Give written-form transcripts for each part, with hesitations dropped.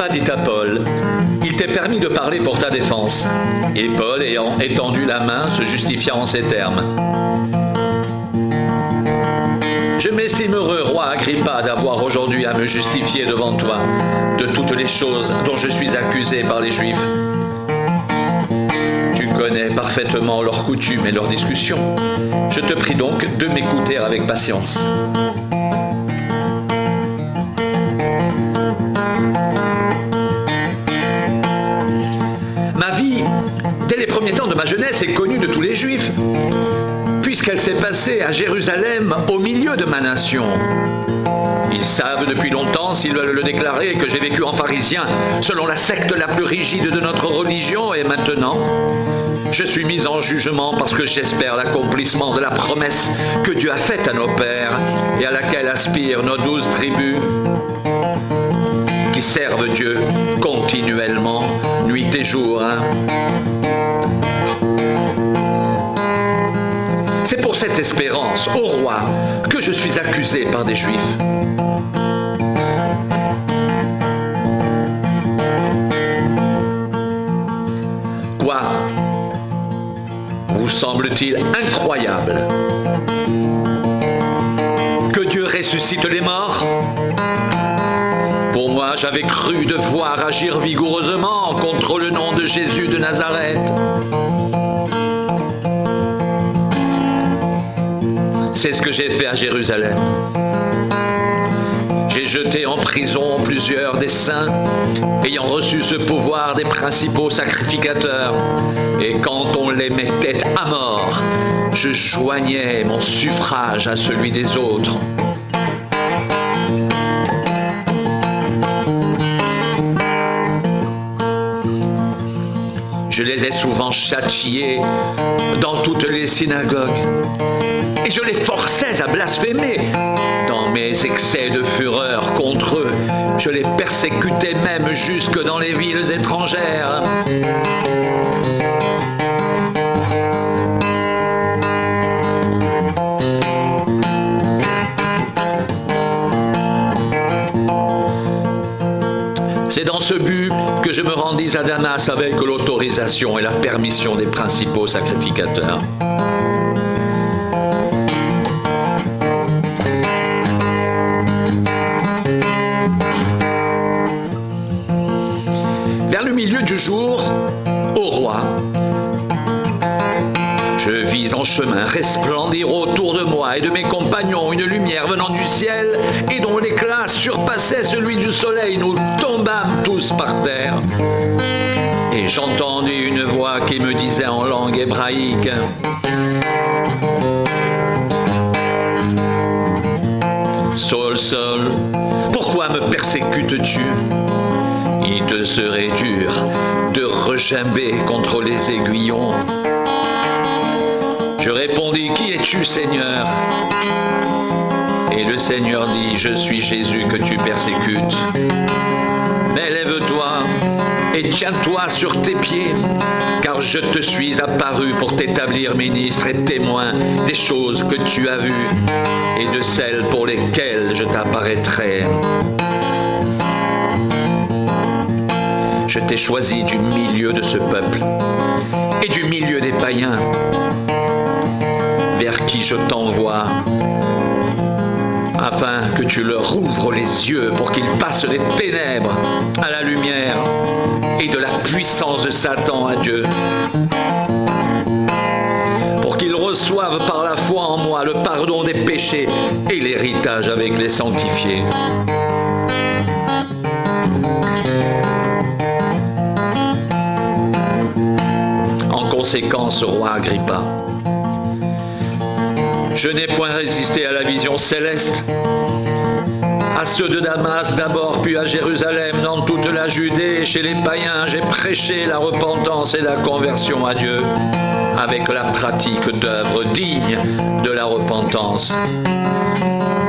Barnabas dit à Paul, « Il t'est permis de parler pour ta défense. » Et Paul, ayant étendu la main, se justifia en ces termes. « Je m'estime heureux, roi Agrippa, d'avoir aujourd'hui à me justifier devant toi de toutes les choses dont je suis accusé par les Juifs. Tu connais parfaitement leurs coutumes et leurs discussions. Je te prie donc de m'écouter avec patience. » Ma vie, dès les premiers temps de ma jeunesse, est connue de tous les Juifs, puisqu'elle s'est passée à Jérusalem, au milieu de ma nation. Ils savent depuis longtemps, s'ils veulent le déclarer, que j'ai vécu en pharisien, selon la secte la plus rigide de notre religion, et maintenant, je suis mis en jugement parce que j'espère l'accomplissement de la promesse que Dieu a faite à nos pères et à laquelle aspirent nos 12 tribus qui servent Dieu continuellement, nuit et jour. C'est pour cette espérance, ô roi, que je suis accusé par des Juifs. Quoi vous semble-t-il incroyable que Dieu ressuscite les morts? Pour moi, j'avais cru devoir agir vigoureusement contre le nom de Jésus de Nazareth. C'est ce que j'ai fait à Jérusalem. J'ai jeté en prison plusieurs des saints, ayant reçu ce pouvoir des principaux sacrificateurs. Et quand on les mettait à mort, je joignais mon suffrage à celui des autres. Je les ai souvent châtiés dans toutes les synagogues. Et je les forçais à blasphémer. Dans mes excès de fureur contre eux, je les persécutais même jusque dans les villes étrangères. C'est dans ce but que je me rendis à Damas avec l'autorisation et la permission des principaux sacrificateurs. Vers le milieu du jour, ô roi, je vis en chemin resplendir autour de moi et de mes compagnons une lumière venant du ciel et dont l'éclat surpassait celui du soleil. Nous tombâmes tous par terre. Et j'entendis une voix qui me disait en langue hébraïque, « Saul, Saul, pourquoi me persécutes-tu ? Il te serait dur de regimber contre les aiguillons. » Je répondis, « Qui es-tu, Seigneur ?» Et le Seigneur dit, « Je suis Jésus que tu persécutes. Mais lève-toi et tiens-toi sur tes pieds, car je te suis apparu pour t'établir ministre et témoin des choses que tu as vues et de celles pour lesquelles je t'apparaîtrai. Je t'ai choisi du milieu de ce peuple et du milieu des païens, vers qui je t'envoie, afin que tu leur ouvres les yeux pour qu'ils passent des ténèbres à la lumière et de la puissance de Satan à Dieu, pour qu'ils reçoivent par la foi en moi le pardon des péchés et l'héritage avec les sanctifiés. » En conséquence, roi Agrippa, je n'ai point résisté à la vision céleste, à ceux de Damas d'abord, puis à Jérusalem, dans toute la Judée, chez les païens, j'ai prêché la repentance et la conversion à Dieu, avec la pratique d'œuvres dignes de la repentance.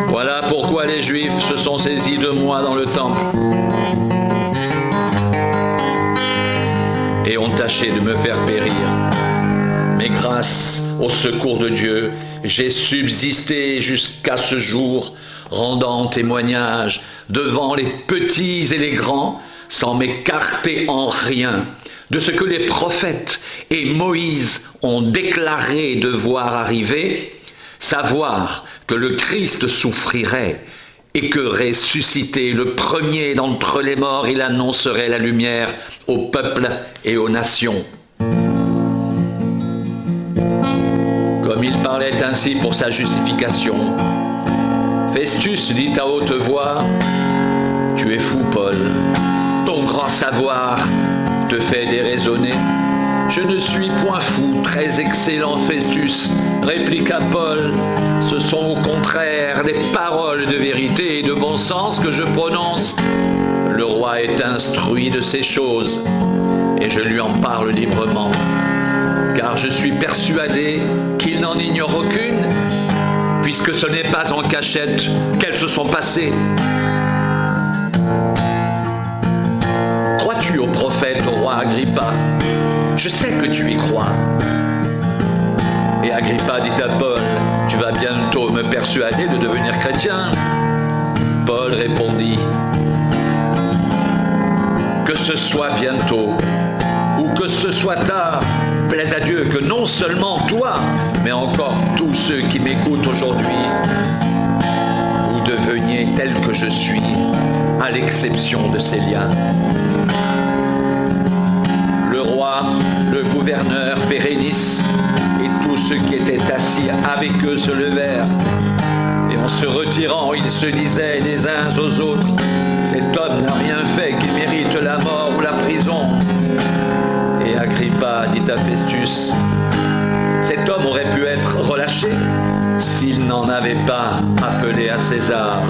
Voilà pourquoi les Juifs se sont saisis de moi dans le temple et ont tâché de me faire périr. Mais grâce au secours de Dieu, j'ai subsisté jusqu'à ce jour rendant témoignage devant les petits et les grands, sans m'écarter en rien de ce que les prophètes et Moïse ont déclaré devoir arriver, savoir que le Christ souffrirait et que ressuscité le premier d'entre les morts, il annoncerait la lumière aux peuples et aux nations. Comme il parlait ainsi pour sa justification, Festus dit à haute voix: « Tu es fou, Paul, ton grand savoir te fait déraisonner. » « Je ne suis point fou, très excellent Festus, répliqua Paul. Ce sont au contraire des paroles de vérité et de bon sens que je prononce. Le roi est instruit de ces choses, et je lui en parle librement, car je suis persuadé qu'il n'en ignore aucune, puisque ce n'est pas en cachette qu'elles se sont passées. Crois-tu au prophète, au roi Agrippa ? Je sais que tu y crois. Et Agrippa dit à Paul: « Tu vas bientôt me persuader de devenir chrétien. » Paul répondit: « Que ce soit bientôt ou que ce soit tard, plaise à Dieu que non seulement toi, mais encore tous ceux qui m'écoutent aujourd'hui, vous deveniez tel que je suis, à l'exception de ces liens. » Le roi, le gouverneur Bérénice et tous ceux qui étaient assis avec eux se levèrent. Et en se retirant, ils se disaient les uns aux autres: « Cet homme n'a rien fait qui mérite la mort ou la prison. » Et Agrippa dit à Festus: « Cet homme aurait pu être relâché s'il n'en avait pas appelé à César. »